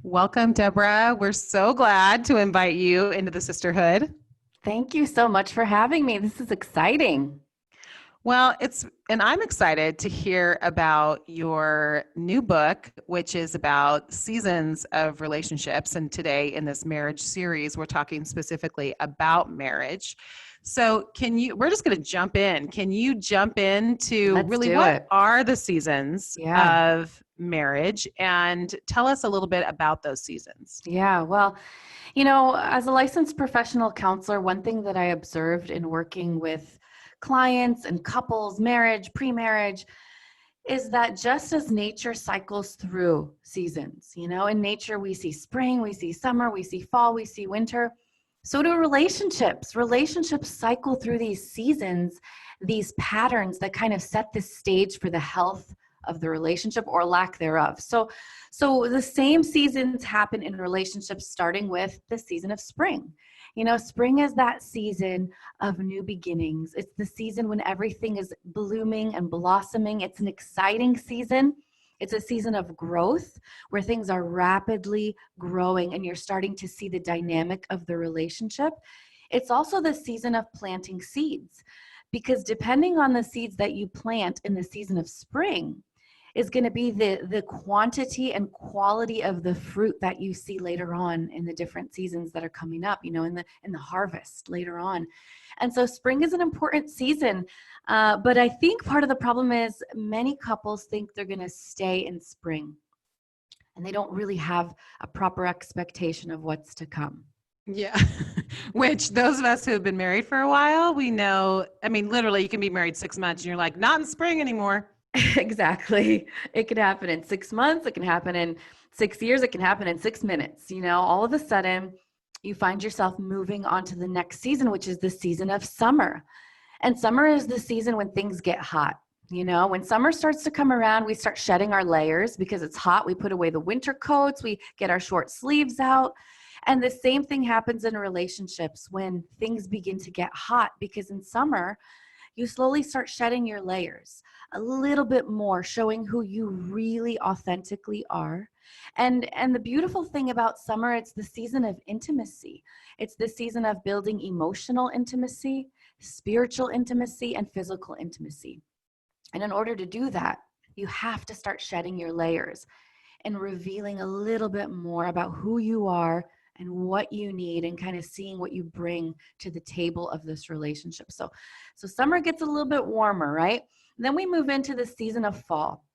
Welcome, Deborah. We're so glad to invite you into the Sisterhood. Thank you so much for having me. This is exciting. And I'm excited to hear about your new book, which is about seasons of relationships. And today in this marriage series, we're talking specifically about marriage. So, we're just going to jump in. Can you jump into Let's really do what it. are the seasons Yeah. of marriage and tell us a little bit about those seasons? Yeah. As a licensed professional counselor, one thing that I observed in working with clients and couples, marriage, pre-marriage, is that just as nature cycles through seasons, in nature, we see spring, we see summer, we see fall, we see winter. So do relationships. Relationships cycle through these seasons, these patterns that kind of set the stage for the health of the relationship or lack thereof. So the same seasons happen in relationships, starting with the season of spring. Spring is that season of new beginnings. It's the season when everything is blooming and blossoming. It's an exciting season. It's a season of growth where things are rapidly growing and you're starting to see the dynamic of the relationship. It's also the season of planting seeds, because depending on the seeds that you plant in the season of spring is going to be the quantity and quality of the fruit that you see later on in the different seasons that are coming up, in the harvest later on. And so spring is an important season. But I think part of the problem is many couples think they're going to stay in spring and they don't really have a proper expectation of what's to come. Yeah. Which those of us who have been married for a while, we know, I mean, literally you can be married 6 months and you're like, not in spring anymore. Exactly. It can happen in 6 months. It can happen in 6 years. It can happen in 6 minutes. All of a sudden you find yourself moving on to the next season, which is the season of summer. And summer is the season when things get hot. When summer starts to come around, we start shedding our layers because it's hot. We put away the winter coats. We get our short sleeves out. And the same thing happens in relationships when things begin to get hot, because in summer, you slowly start shedding your layers a little bit more, showing who you really authentically are. And the beautiful thing about summer, it's the season of intimacy. It's the season of building emotional intimacy, spiritual intimacy, and physical intimacy. And in order to do that, you have to start shedding your layers and revealing a little bit more about who you are and what you need, and kind of seeing what you bring to the table of this relationship. So summer gets a little bit warmer, right? And then we move into the season of fall.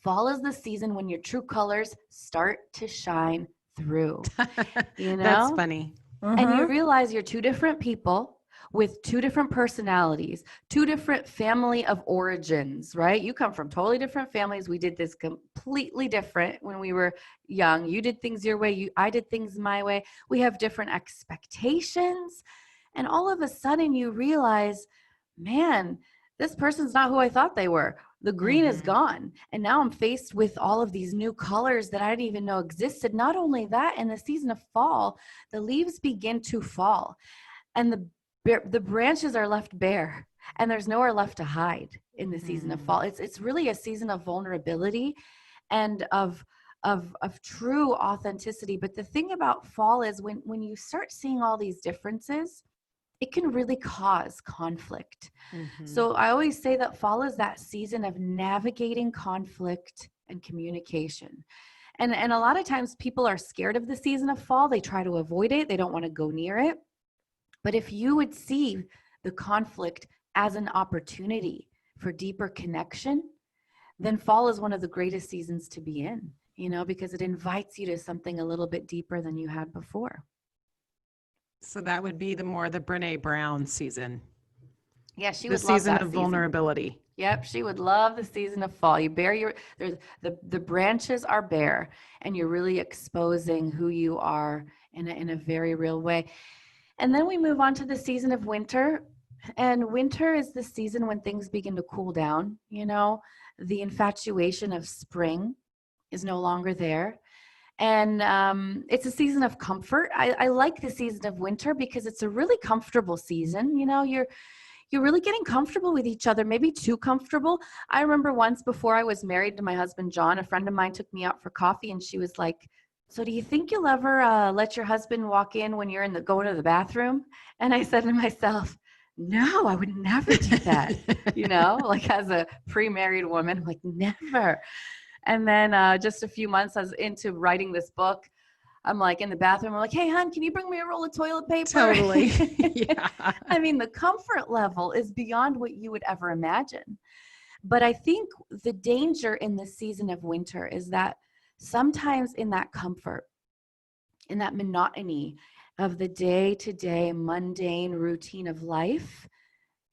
Fall is the season when your true colors start to shine through, That's funny. and you Mm-hmm. realize you're two different people with two different personalities, two different family of origins, right? You come from totally different families. We did this completely different when we were young. You did things your way. I did things my way. We have different expectations. And all of a sudden you realize, man, this person's not who I thought they were. The green is gone. And now I'm faced with all of these new colors that I didn't even know existed. Not only that, in the season of fall, the leaves begin to fall and the branches are left bare, and there's nowhere left to hide in the season of fall. It's really a season of vulnerability and of true authenticity. But the thing about fall is when you start seeing all these differences, it can really cause conflict. So I always say that fall is that season of navigating conflict and communication. And a lot of times people are scared of the season of fall. They try to avoid it. They don't want to go near it. But if you would see the conflict as an opportunity for deeper connection, then fall is one of the greatest seasons to be in, because it invites you to something a little bit deeper than you had before. So that would be the Brene Brown season. Yeah, she the would love season that of season. vulnerability. Yep, she would love the season of fall. You bare the branches are bare, and you're really exposing who you are in a very real way. And then we move on to the season of winter. And winter is the season when things begin to cool down. The infatuation of spring is no longer there. And it's a season of comfort. I like the season of winter because it's a really comfortable season. You're really getting comfortable with each other, maybe too comfortable. I remember once before I was married to my husband, John, a friend of mine took me out for coffee and she was like, so do you think you'll ever let your husband walk in when you're going to the bathroom? And I said to myself, no, I would never do that. Like as a pre-married woman, I'm like, never. And then just a few months I was into writing this book. I'm like in the bathroom. I'm like, hey, hon, can you bring me a roll of toilet paper? Totally. Yeah. I mean, the comfort level is beyond what you would ever imagine. But I think the danger in the season of winter is that sometimes in that comfort, in that monotony of the day-to-day mundane routine of life,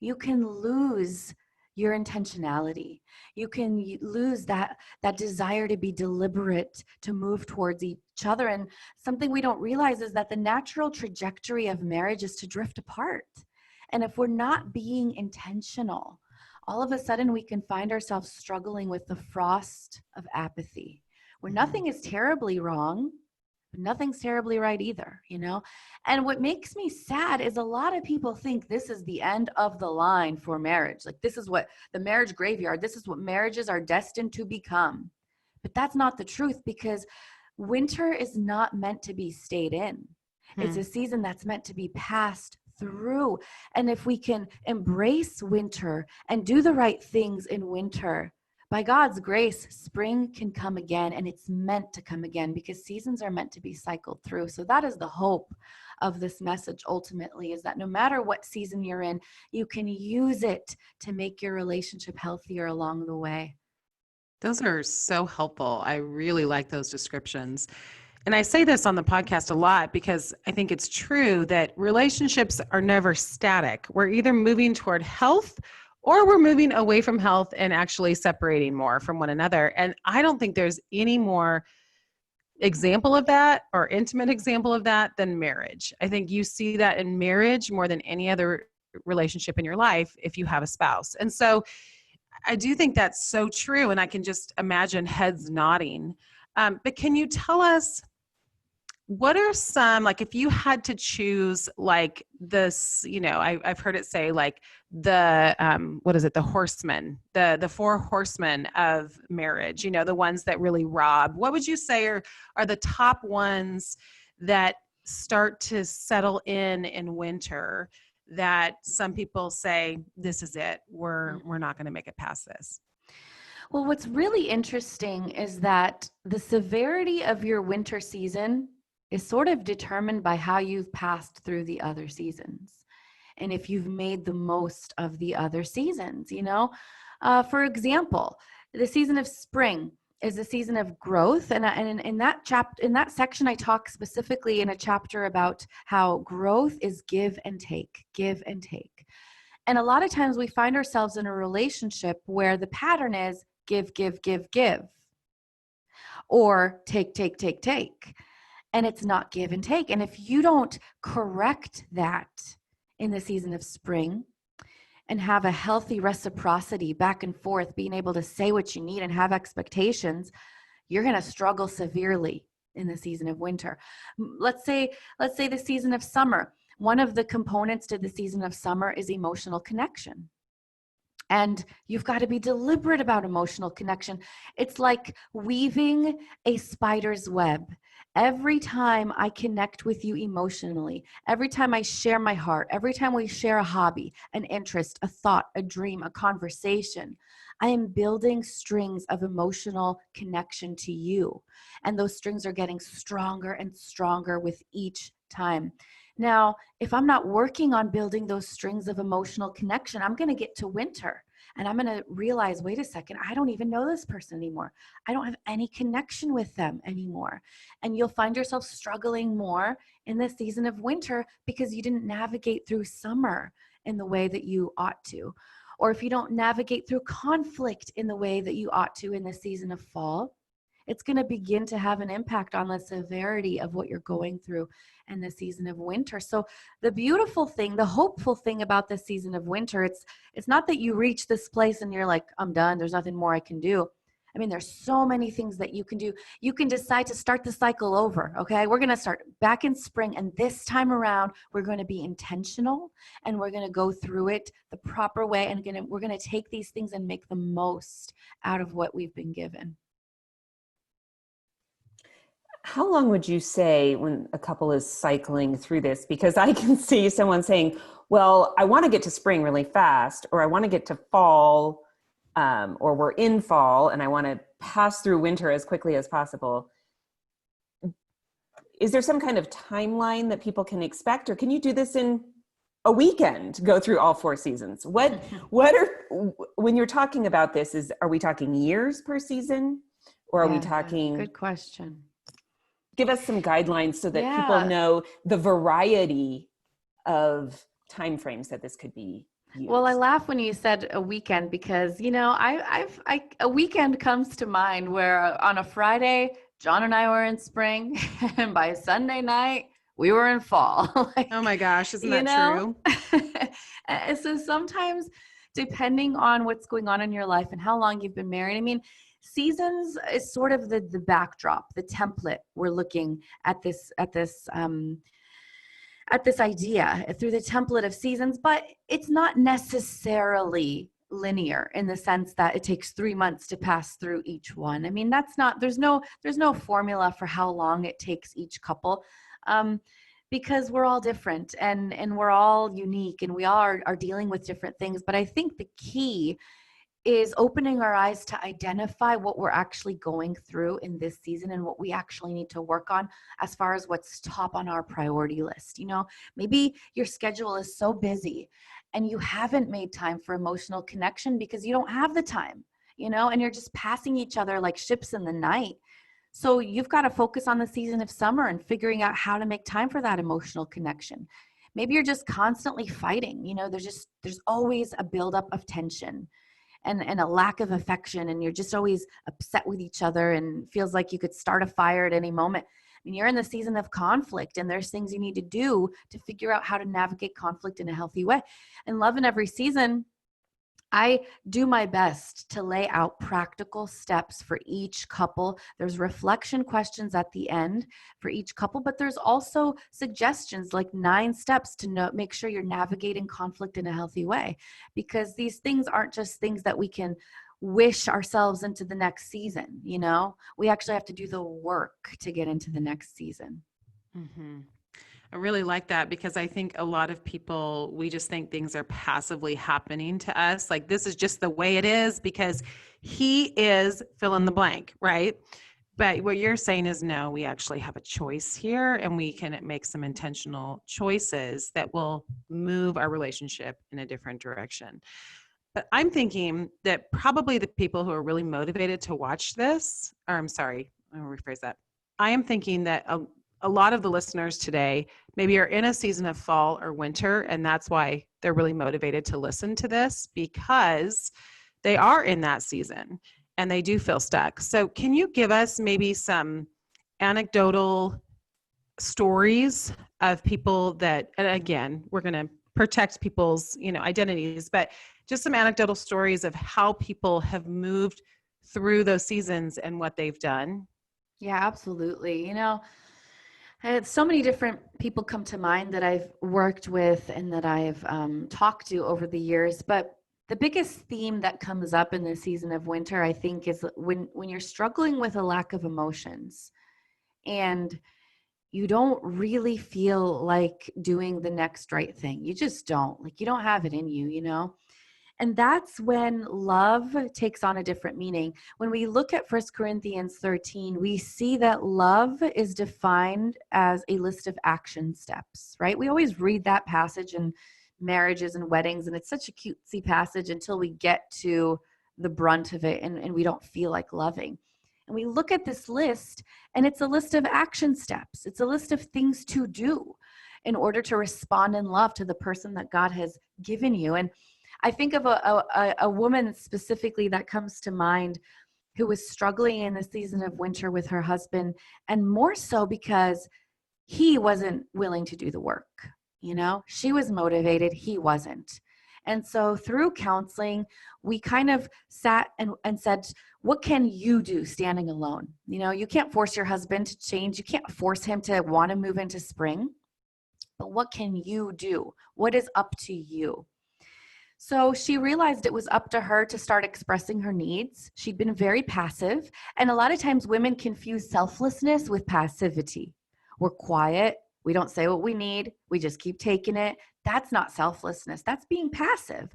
you can lose your intentionality. You can lose that desire to be deliberate, to move towards each other. And something we don't realize is that the natural trajectory of marriage is to drift apart. And if we're not being intentional, all of a sudden we can find ourselves struggling with the frost of apathy, where nothing is terribly wrong, but nothing's terribly right either, And what makes me sad is a lot of people think this is the end of the line for marriage. Like this is what the marriage graveyard, this is what marriages are destined to become. But that's not the truth, because winter is not meant to be stayed in. It's a season that's meant to be passed through. And if we can embrace winter and do the right things in winter, by God's grace, spring can come again, and it's meant to come again because seasons are meant to be cycled through. So that is the hope of this message ultimately, is that no matter what season you're in, you can use it to make your relationship healthier along the way. Those are so helpful. I really like those descriptions. And I say this on the podcast a lot because I think it's true that relationships are never static. We're either moving toward health or we're moving away from health and actually separating more from one another. And I don't think there's any more example of that or intimate example of that than marriage. I think you see that in marriage more than any other relationship in your life if you have a spouse. And so I do think that's so true. And I can just imagine heads nodding. But can you tell us, what are some, like if you had to choose like this, I've heard it say like the, what is it? The horsemen, the four horsemen of marriage, the ones that really rob. What would you say are the top ones that start to settle in winter that some people say, this is it, we're not going to make it past this? Well, what's really interesting is that the severity of your winter season is sort of determined by how you've passed through the other seasons and if you've made the most of the other seasons. For example, the season of spring is a season of growth, and in that section I talk specifically in a chapter about how growth is give and take. And a lot of times we find ourselves in a relationship where the pattern is give, or take. And it's not give and take. And if you don't correct that in the season of spring and have a healthy reciprocity back and forth, being able to say what you need and have expectations, you're going to struggle severely in the season of winter. Let's say the season of summer. One of the components to the season of summer is emotional connection. And you've got to be deliberate about emotional connection. It's like weaving a spider's web. Every time I connect with you emotionally, every time I share my heart, every time we share a hobby, an interest, a thought, a dream, a conversation, I am building strings of emotional connection to you. And those strings are getting stronger and stronger with each time. Now, if I'm not working on building those strings of emotional connection, I'm going to get to winter and I'm going to realize, wait a second, I don't even know this person anymore. I don't have any connection with them anymore. And you'll find yourself struggling more in the season of winter because you didn't navigate through summer in the way that you ought to. Or if you don't navigate through conflict in the way that you ought to in the season of fall, it's going to begin to have an impact on the severity of what you're going through in the season of winter. So the beautiful thing, the hopeful thing about this season of winter, it's not that you reach this place and you're like, I'm done, there's nothing more I can do. I mean, there's so many things that you can do. You can decide to start the cycle over, okay? We're going to start back in spring, and this time around, we're going to be intentional, and we're going to go through it the proper way, and we're going to take these things and make the most out of what we've been given. How long would you say when a couple is cycling through this? Because I can see someone saying, well, I want to get to spring really fast, or I want to get to fall, or we're in fall and I want to pass through winter as quickly as possible. Is there some kind of timeline that people can expect, or can you do this in a weekend, go through all 4 seasons? What are, when you're talking about this, are we talking years per season, or are we talking? Good question. Give us some guidelines so that people know the variety of timeframes that this could be used. Well, I laugh when you said a weekend because, you know, a weekend comes to mind where on a Friday, John and I were in spring, and by Sunday night, we were in fall. Like, oh my gosh, isn't that true? So sometimes, depending on what's going on in your life and how long you've been married, I mean, seasons is sort of the backdrop, the template we're looking at this idea through the template of seasons, but it's not necessarily linear in the sense that it takes 3 months to pass through each one. I mean, there's no formula for how long it takes each couple, because we're all different and we're all unique and we all are dealing with different things. But I think the key is opening our eyes to identify what we're actually going through in this season and what we actually need to work on as far as what's top on our priority list. You know, maybe your schedule is so busy and you haven't made time for emotional connection because you don't have the time, you know, and you're just passing each other like ships in the night. So you've got to focus on the season of summer and figuring out how to make time for that emotional connection. Maybe you're just constantly fighting, you know, there's always a buildup of tension and a lack of affection, and you're just always upset with each other and feels like you could start a fire at any moment. I mean, you're in the season of conflict and there's things you need to do to figure out how to navigate conflict in a healthy way. And love in every season, I do my best to lay out practical steps for each couple. There's reflection questions at the end for each couple, but there's also suggestions like 9 steps to make sure you're navigating conflict in a healthy way, because these things aren't just things that we can wish ourselves into the next season. You know, we actually have to do the work to get into the next season. Mm-hmm. I really like that, because I think a lot of people, we just think things are passively happening to us. Like, this is just the way it is because he is fill in the blank, right? But what you're saying is, no, we actually have a choice here, and we can make some intentional choices that will move our relationship in a different direction. But I'm thinking that probably the people who are really motivated to watch this, or I'm sorry, I'll rephrase that. I am thinking that a lot of the listeners today maybe are in a season of fall or winter, and that's why they're really motivated to listen to this, because they are in that season and they do feel stuck. So can you give us maybe some anecdotal stories of people that, and again, we're going to protect people's, identities, but just some anecdotal stories of how people have moved through those seasons and what they've done? Yeah, absolutely. You know, so many different people come to mind that I've worked with and that I've talked to over the years. But the biggest theme that comes up in the season of winter, I think, is when you're struggling with a lack of emotions and you don't really feel like doing the next right thing. You just don't. Like, you don't have it in you, you know? And that's when love takes on a different meaning. When we look at 1 Corinthians 13, we see that love is defined as a list of action steps, right? We always read that passage in marriages and weddings, and it's such a cutesy passage until we get to the brunt of it and we don't feel like loving. And we look at this list, and it's a list of action steps. It's a list of things to do in order to respond in love to the person that God has given you. And I think of a woman specifically that comes to mind who was struggling in the season of winter with her husband, and more so because he wasn't willing to do the work. You know, she was motivated, he wasn't. And so through counseling, we kind of sat and said, what can you do standing alone? You know, you can't force your husband to change. You can't force him to want to move into spring. But what can you do? What is up to you? So she realized it was up to her to start expressing her needs. She'd been very passive. And a lot of times women confuse selflessness with passivity. We're quiet. We don't say what we need. We just keep taking it. That's not selflessness. That's being passive.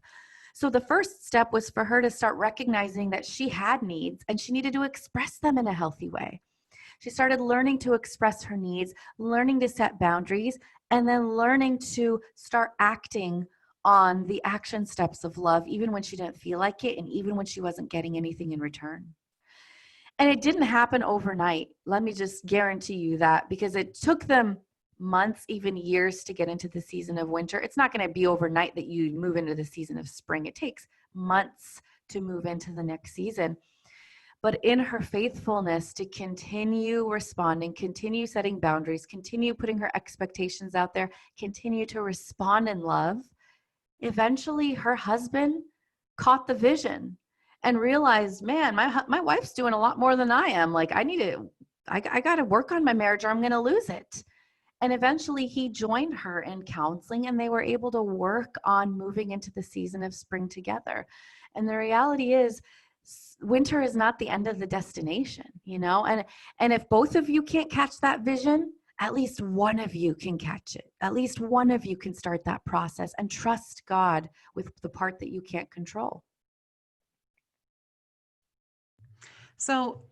So the first step was for her to start recognizing that she had needs and she needed to express them in a healthy way. She started learning to express her needs, learning to set boundaries, and then learning to start acting on the action steps of love, even when she didn't feel like it and even when she wasn't getting anything in return. And it didn't happen overnight. Let me just guarantee you that, because it took them months, even years to get into the season of winter. It's not going to be overnight that you move into the season of spring. It takes months to move into the next season. But in her faithfulness to continue responding, continue setting boundaries, continue putting her expectations out there, continue to respond in love, eventually her husband caught the vision and realized, man, my wife's doing a lot more than I am. Like, I got to work on my marriage or I'm going to lose it. And eventually he joined her in counseling and they were able to work on moving into the season of spring together. And the reality is, winter is not the end of the destination, you know? And if both of you can't catch that vision, at least one of you can catch it. At least one of you can start that process and trust God with the part that you can't control. So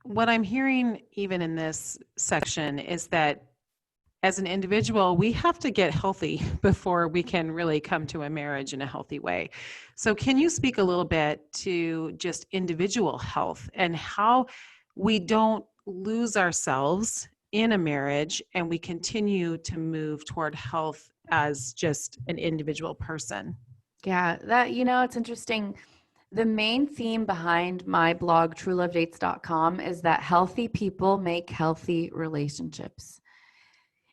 what I'm hearing even in this section is that as an individual, we have to get healthy before we can really come to a marriage in a healthy way. So can you speak a little bit to just individual health and how we don't lose ourselves in a marriage and we continue to move toward health as just an individual person? Yeah, it's interesting. The main theme behind my blog, truelovedates.com, is that healthy people make healthy relationships.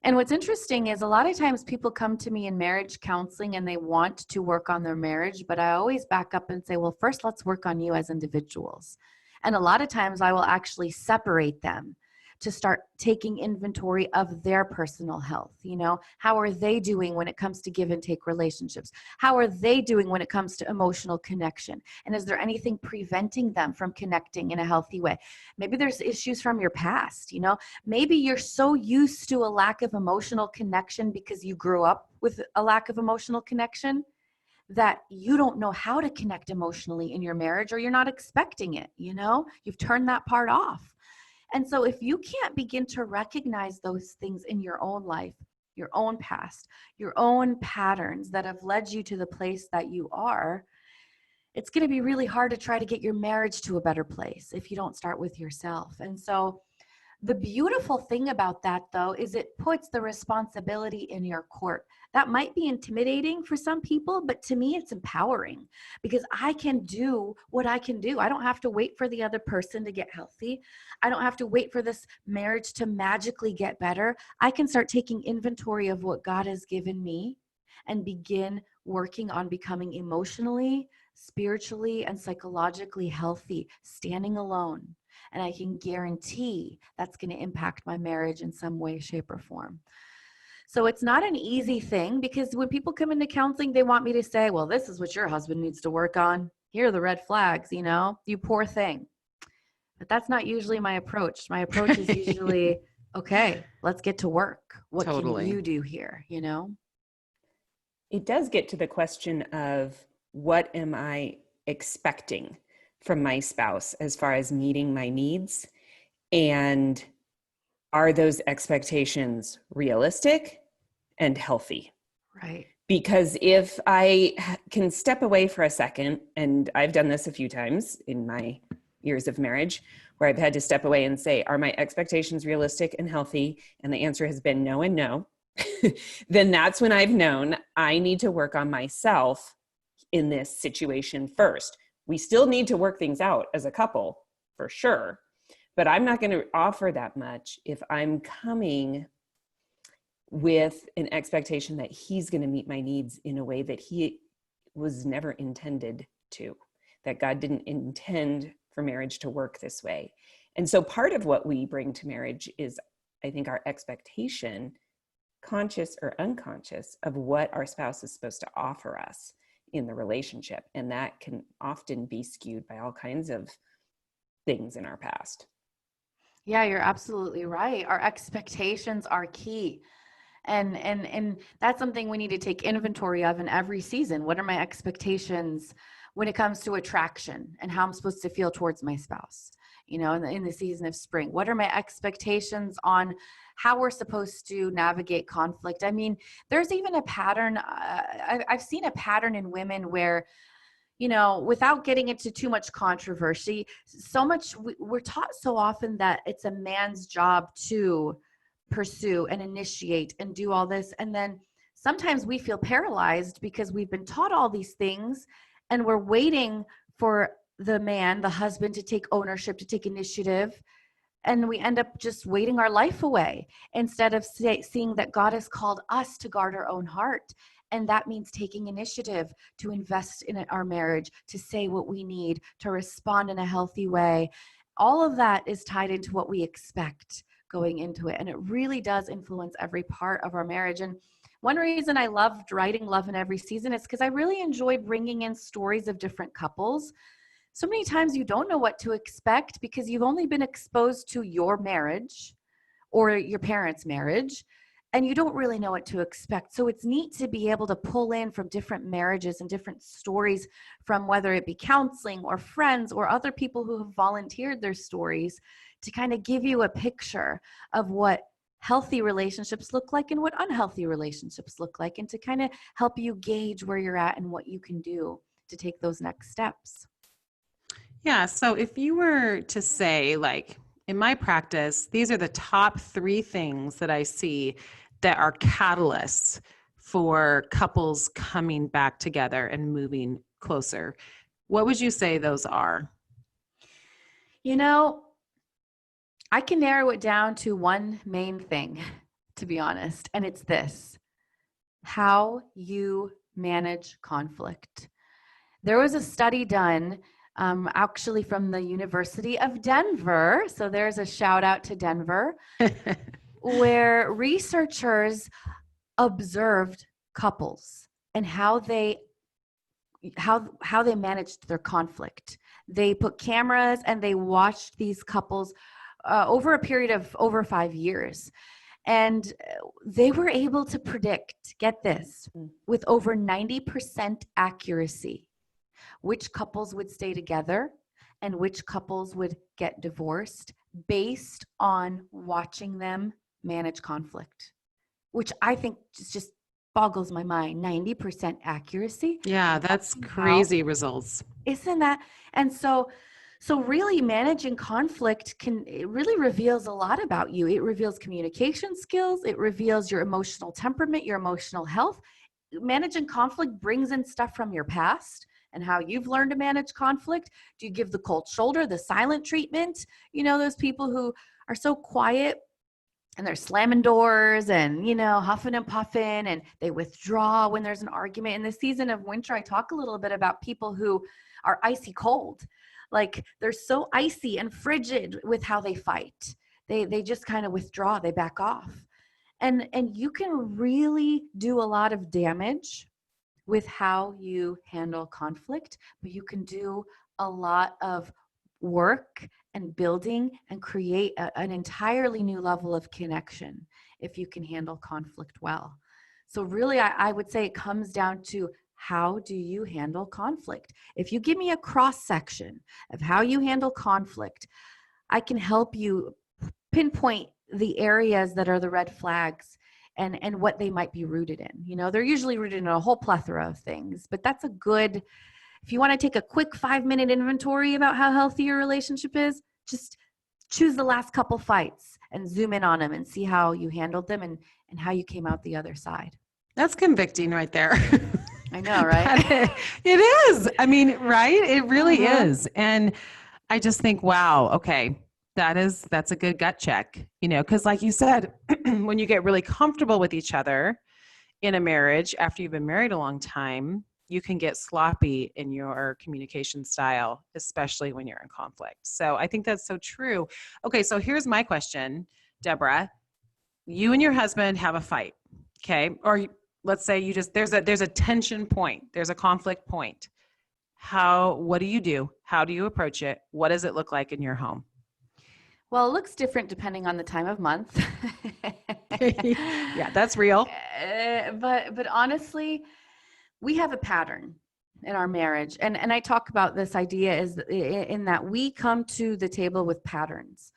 And what's interesting is a lot of times people come to me in marriage counseling and they want to work on their marriage, but I always back up and say, well, first let's work on you as individuals. And a lot of times I will actually separate them to start taking inventory of their personal health. You know, how are they doing when it comes to give and take relationships? How are they doing when it comes to emotional connection? And is there anything preventing them from connecting in a healthy way? Maybe there's issues from your past, you know, maybe you're so used to a lack of emotional connection because you grew up with a lack of emotional connection that you don't know how to connect emotionally in your marriage, or you're not expecting it, you know, you've turned that part off. And so if you can't begin to recognize those things in your own life, your own past, your own patterns that have led you to the place that you are, it's going to be really hard to try to get your marriage to a better place if you don't start with yourself. And so the beautiful thing about that, though, is it puts the responsibility in your court. That might be intimidating for some people, but to me, it's empowering because I can do what I can do. I don't have to wait for the other person to get healthy. I don't have to wait for this marriage to magically get better. I can start taking inventory of what God has given me and begin working on becoming emotionally, spiritually, and psychologically healthy, standing alone. And I can guarantee that's going to impact my marriage in some way, shape, or form. So it's not an easy thing because when people come into counseling, they want me to say, well, this is what your husband needs to work on. Here are the red flags, you know, you poor thing. But that's not usually my approach. My approach is usually, okay, let's get to work. What Totally. can you do here, you know? It does get to the question of what am I expecting from my spouse as far as meeting my needs, and are those expectations realistic and healthy? Right. Because if I can step away for a second, and I've done this a few times in my years of marriage, where I've had to step away and say, are my expectations realistic and healthy? And the answer has been no and no. Then that's when I've known I need to work on myself in this situation first. We still need to work things out as a couple, for sure. But I'm not going to offer that much if I'm coming with an expectation that he's going to meet my needs in a way that he was never intended to, that God didn't intend for marriage to work this way. And so part of what we bring to marriage is, I think, our expectation, conscious or unconscious, of what our spouse is supposed to offer us in the relationship. And that can often be skewed by all kinds of things in our past. Yeah, you're absolutely right. Our expectations are key. And that's something we need to take inventory of in every season. What are my expectations when it comes to attraction and how I'm supposed to feel towards my spouse? You know, in the season of spring, what are my expectations on how we're supposed to navigate conflict? I mean, there's even a pattern. I've seen a pattern in women where, you know, without getting into too much controversy, we're taught so often that it's a man's job to pursue and initiate and do all this. And then sometimes we feel paralyzed because we've been taught all these things and we're waiting for the man, the husband, to take ownership, to take initiative. And we end up just waiting our life away instead of seeing that God has called us to guard our own heart. And that means taking initiative to invest in our marriage, to say what we need, to respond in a healthy way. All of that is tied into what we expect going into it. And it really does influence every part of our marriage. And one reason I loved writing Love in Every Season is because I really enjoyed bringing in stories of different couples. So many times you don't know what to expect because you've only been exposed to your marriage or your parents' marriage, and you don't really know what to expect. So it's neat to be able to pull in from different marriages and different stories from whether it be counseling or friends or other people who have volunteered their stories to kind of give you a picture of what healthy relationships look like and what unhealthy relationships look like, and to kind of help you gauge where you're at and what you can do to take those next steps. Yeah. So if you were to say, like, in my practice, these are the top 3 things that I see that are catalysts for couples coming back together and moving closer, what would you say those are? You know, I can narrow it down to one main thing, to be honest, and it's this: how you manage conflict. There was a study done actually from the University of Denver, so there's a shout out to Denver, where researchers observed couples and how they managed their conflict. They put cameras and they watched these couples over a period of over 5 years. And they were able to predict, get this, with over 90% accuracy, which couples would stay together and which couples would get divorced based on watching them manage conflict, which I think just boggles my mind. 90% accuracy. Yeah, that's crazy results. Isn't that? And so really managing conflict it really reveals a lot about you. It reveals communication skills. It reveals your emotional temperament, your emotional health. Managing conflict brings in stuff from your past and how you've learned to manage conflict. Do you give the cold shoulder, the silent treatment? You know, those people who are so quiet and they're slamming doors and, you know, huffing and puffing, and they withdraw when there's an argument. In the season of winter, I talk a little bit about people who are icy cold. Like, they're so icy and frigid with how they fight. They just kind of withdraw, they back off. And you can really do a lot of damage with how you handle conflict, but you can do a lot of work and building and create an entirely new level of connection if you can handle conflict well. So really, I would say it comes down to, how do you handle conflict? If you give me a cross section of how you handle conflict, I can help you pinpoint the areas that are the red flags and what they might be rooted in. You know, they're usually rooted in a whole plethora of things, but that's a good, if you want to take a quick 5-minute inventory about how healthy your relationship is, just choose the last couple fights and zoom in on them and see how you handled them and how you came out the other side. That's convicting right there. I know, right? It is. I mean, right? It really is. And I just think, wow, okay, that's a good gut check, you know, because like you said, when you get really comfortable with each other in a marriage, after you've been married a long time, you can get sloppy in your communication style, especially when you're in conflict. So I think that's so true. Okay, so here's my question, Debra. You and your husband have a fight, okay? Or let's say there's a tension point, there's a conflict point. What do you do? How do you approach it? What does it look like in your home? Well, it looks different depending on the time of month. Yeah, that's real. But honestly, we have a pattern in our marriage. And I talk about this idea is in that we come to the table with patterns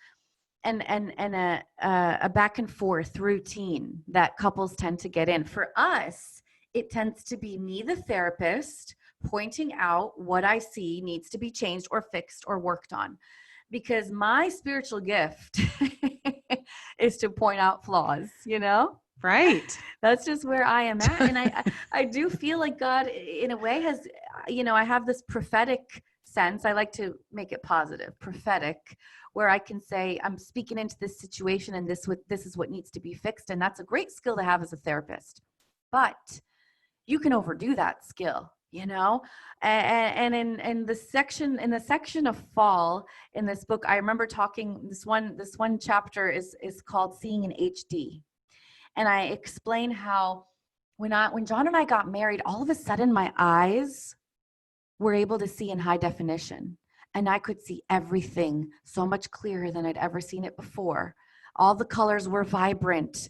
and a back and forth routine that couples tend to get in. For us, it tends to be me, the therapist, pointing out what I see needs to be changed or fixed or worked on. Because my spiritual gift is to point out flaws, Right. That's just where I am at. And I do feel like God, in a way, has, I have this prophetic sense. I like to make it positive, prophetic, where I can say, I'm speaking into this situation and this is what needs to be fixed. And that's a great skill to have as a therapist. But you can overdo that skill. And in the section of fall in this book, I remember talking, this one chapter is called Seeing in HD. And I explain how when John and I got married, all of a sudden my eyes were able to see in high definition, and I could see everything so much clearer than I'd ever seen it before. All the colors were vibrant,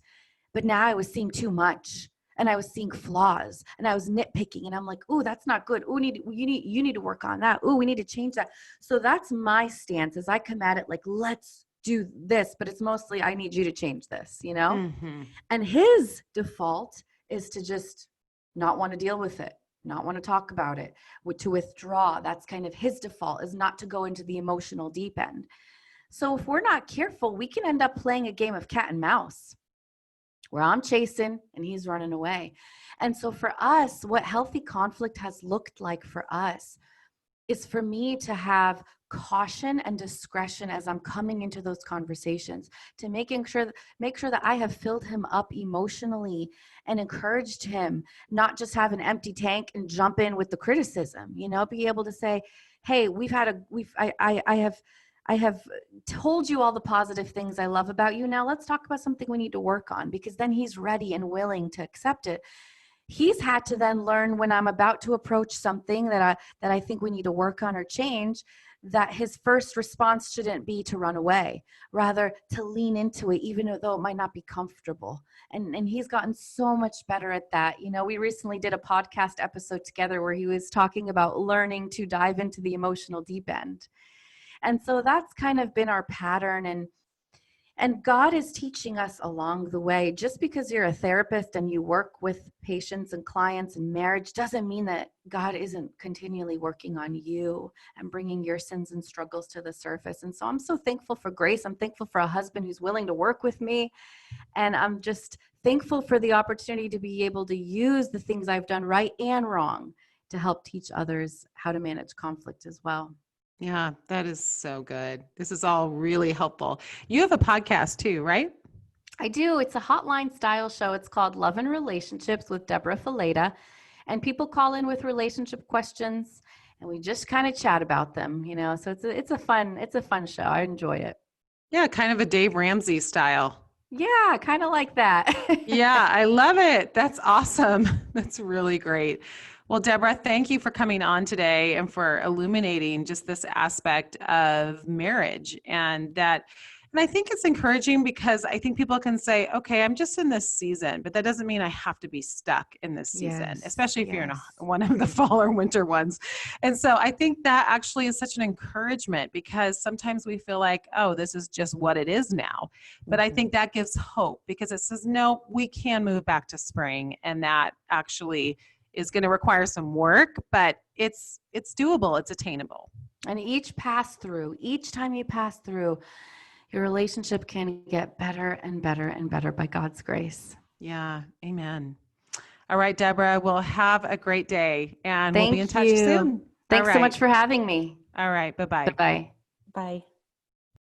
but now I was seeing too much. And I was seeing flaws, and I was nitpicking, and I'm like, "Ooh, that's not good. Ooh, you need to work on that. Ooh, we need to change that." So that's my stance as I come at it, like, let's do this, but it's mostly, I need you to change this, Mm-hmm. And his default is to just not want to deal with it, not want to talk about it, to withdraw. That's kind of his default, is not to go into the emotional deep end. So if we're not careful, we can end up playing a game of cat and mouse, where I'm chasing and he's running away. And so for us, what healthy conflict has looked like for us is for me to have caution and discretion as I'm coming into those conversations, to make sure that I have filled him up emotionally and encouraged him, not just have an empty tank and jump in with the criticism, be able to say, hey, I have told you all the positive things I love about you. Now let's talk about something we need to work on, because then he's ready and willing to accept it. He's had to then learn, when I'm about to approach something that I think we need to work on or change, that his first response shouldn't be to run away, rather to lean into it, even though it might not be comfortable. And he's gotten so much better at that. We recently did a podcast episode together where he was talking about learning to dive into the emotional deep end. And so that's kind of been our pattern. And God is teaching us along the way. Just because you're a therapist and you work with patients and clients in marriage doesn't mean that God isn't continually working on you and bringing your sins and struggles to the surface. And so I'm so thankful for grace. I'm thankful for a husband who's willing to work with me. And I'm just thankful for the opportunity to be able to use the things I've done right and wrong to help teach others how to manage conflict as well. Yeah, that is so good. This is all really helpful. You have a podcast too, right? I do. It's a hotline style show. It's called Love and Relationships with Debra Fileta. And people call in with relationship questions, and we just kind of chat about them, So it's a fun show. I enjoy it. Yeah, kind of a Dave Ramsey style. Yeah, kind of like that. Yeah, I love it. That's awesome. That's really great. Well, Debra, thank you for coming on today and for illuminating just this aspect of marriage. And I think it's encouraging, because I think people can say, okay, I'm just in this season, but that doesn't mean I have to be stuck in this season, especially if you're in one of the fall or winter ones. And so I think that actually is such an encouragement, because sometimes we feel like, oh, this is just what it is now. But I think that gives hope, because it says, no, we can move back to spring. And that actually is going to require some work, but it's doable. It's attainable. And each time you pass through, your relationship can get better and better and better by God's grace. Yeah. Amen. All right, Debra, we'll have a great day, and we'll be in touch soon. Thanks so much for having me. All right. Bye-bye. Bye-bye. Bye.